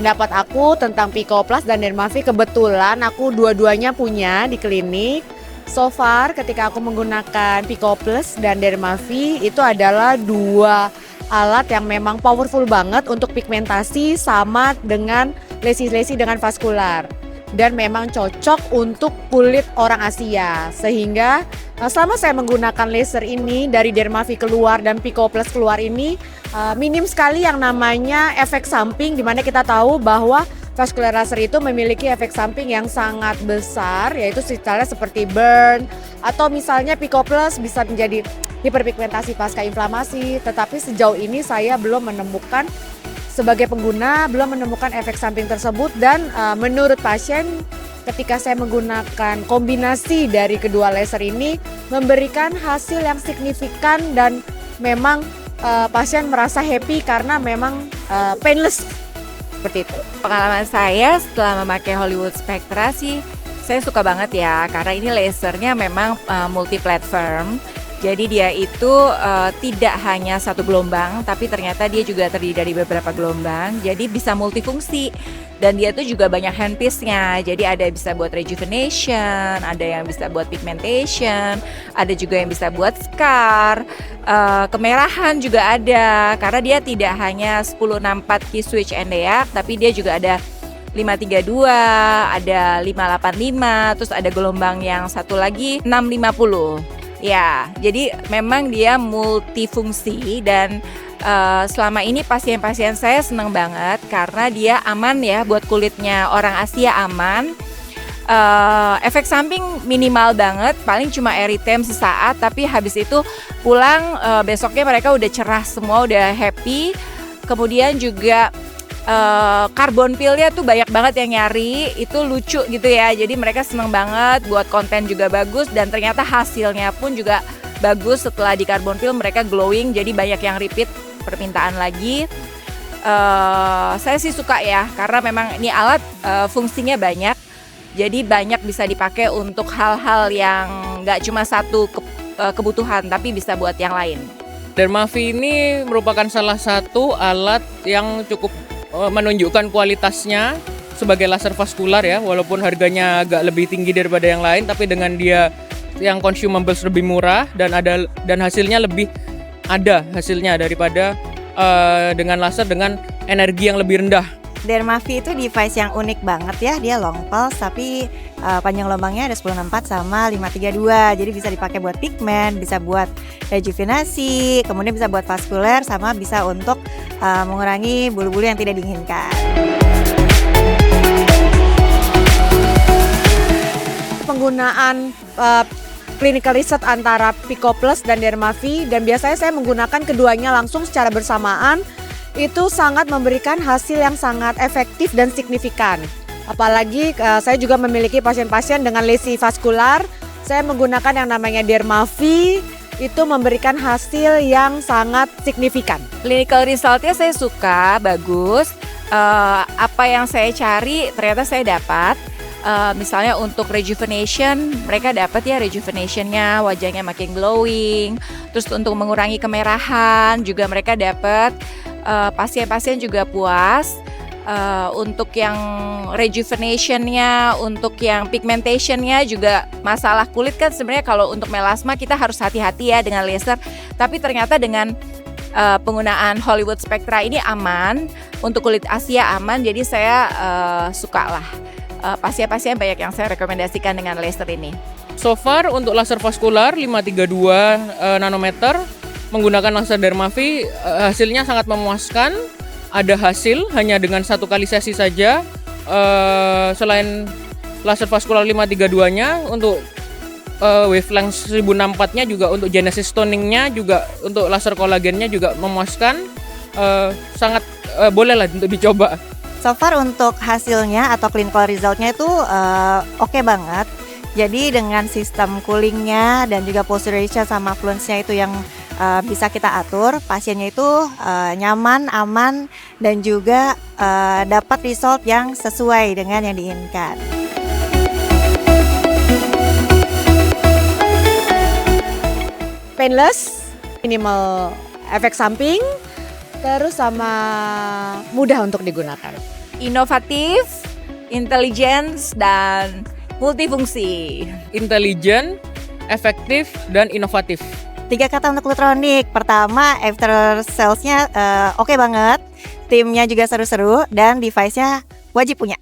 pendapat aku tentang Pico Plus dan Dermavi, kebetulan aku dua-duanya punya di klinik. So far ketika aku menggunakan Pico Plus dan Dermavi itu adalah dua alat yang memang powerful banget untuk pigmentasi sama dengan lesi-lesi dengan vaskular. Dan memang cocok untuk kulit orang Asia. Sehingga selama saya menggunakan laser ini dari Dermavi keluar dan Pico Plus keluar ini minim sekali yang namanya efek samping, di mana kita tahu bahwa vascular laser itu memiliki efek samping yang sangat besar, yaitu misalnya seperti burn atau misalnya Pico Plus bisa menjadi hiperpigmentasi pasca inflamasi. Tetapi sejauh ini saya belum menemukan, sebagai pengguna belum menemukan efek samping tersebut, dan menurut pasien ketika saya menggunakan kombinasi dari kedua laser ini memberikan hasil yang signifikan dan memang pasien merasa happy karena memang painless seperti itu. Pengalaman saya setelah memakai Hollywood Spectra sih, saya suka banget ya karena ini lasernya memang multi platform. Jadi dia itu tidak hanya satu gelombang, tapi ternyata dia juga terdiri dari beberapa gelombang. Jadi bisa multifungsi dan dia tuh juga banyak handpiece-nya. Jadi ada yang bisa buat rejuvenation, ada yang bisa buat pigmentation, ada juga yang bisa buat scar, kemerahan juga ada. Karena dia tidak hanya 1064 key switch NDR, tapi dia juga ada 532, ada 585, terus ada gelombang yang satu lagi 650. Ya, jadi memang dia multifungsi dan selama ini pasien-pasien saya senang banget karena dia aman ya buat kulitnya orang Asia, aman. Efek samping minimal banget, paling cuma erythema sesaat, tapi habis itu pulang besoknya mereka udah cerah semua, udah happy. Kemudian juga karbon pillnya tuh banyak banget yang nyari, itu lucu gitu ya. Jadi mereka seneng banget, buat konten juga bagus dan ternyata hasilnya pun juga bagus. Setelah di karbon pill mereka glowing, jadi banyak yang repeat permintaan lagi. Saya sih suka ya karena memang ini alat fungsinya banyak, jadi banyak bisa dipakai untuk hal-hal yang nggak cuma satu kebutuhan tapi bisa buat yang lain. Dermavi ini merupakan salah satu alat yang cukup menunjukkan kualitasnya sebagai laser vaskular ya, walaupun harganya agak lebih tinggi daripada yang lain, tapi dengan dia yang consumables lebih murah dan hasilnya lebih ada hasilnya daripada dengan laser dengan energi yang lebih rendah. Dermavi itu device yang unik banget ya, dia long pulse tapi panjang gelombangnya ada 1064 sama 532. Jadi bisa dipakai buat pigment, bisa buat rejuvenasi, kemudian bisa buat vaskuler, sama bisa untuk mengurangi bulu-bulu yang tidak diinginkan. Penggunaan clinical research antara Pico Plus dan Dermavi, dan biasanya saya menggunakan keduanya langsung secara bersamaan, itu sangat memberikan hasil yang sangat efektif dan signifikan. Apalagi saya juga memiliki pasien-pasien dengan lesi vaskular, saya menggunakan yang namanya Dermavi, itu memberikan hasil yang sangat signifikan. Clinical resultnya saya suka, bagus. Apa yang saya cari ternyata saya dapat. Misalnya untuk rejuvenation, mereka dapat ya rejuvenationnya, wajahnya makin glowing. Terus untuk mengurangi kemerahan juga mereka dapat. Pasien-pasien juga puas. Untuk yang rejuvenationnya, untuk yang pigmentationnya juga, masalah kulit kan sebenarnya kalau untuk melasma kita harus hati-hati ya dengan laser. Tapi ternyata dengan penggunaan Hollywood Spectra ini aman, untuk kulit Asia aman. Jadi saya suka lah. Pasien-pasien banyak yang saya rekomendasikan dengan laser ini. So far untuk laser vaskular 532 nanometer menggunakan laser Dermavi hasilnya sangat memuaskan. Ada hasil hanya dengan satu kali sesi saja. Selain laser vaskular 532-nya, untuk wavelength 1064-nya juga, untuk genesis toning-nya juga, untuk laser kolagennya juga memuaskan. Sangat boleh lah untuk dicoba. So far untuk hasilnya atau clinical resultnya itu oke banget. Jadi dengan sistem coolingnya dan juga posture ratio sama fluence-nya itu yang bisa kita atur, pasiennya itu nyaman, aman, dan juga dapat result yang sesuai dengan yang diinginkan. Painless, minimal efek samping, terus sama mudah untuk digunakan. inovatif, intelligence, dan multifungsi. Intelijen, efektif, dan inovatif. 3 kata untuk Lutronic. Pertama, after sales-nya oke banget. Timnya juga seru-seru dan device-nya wajib punya.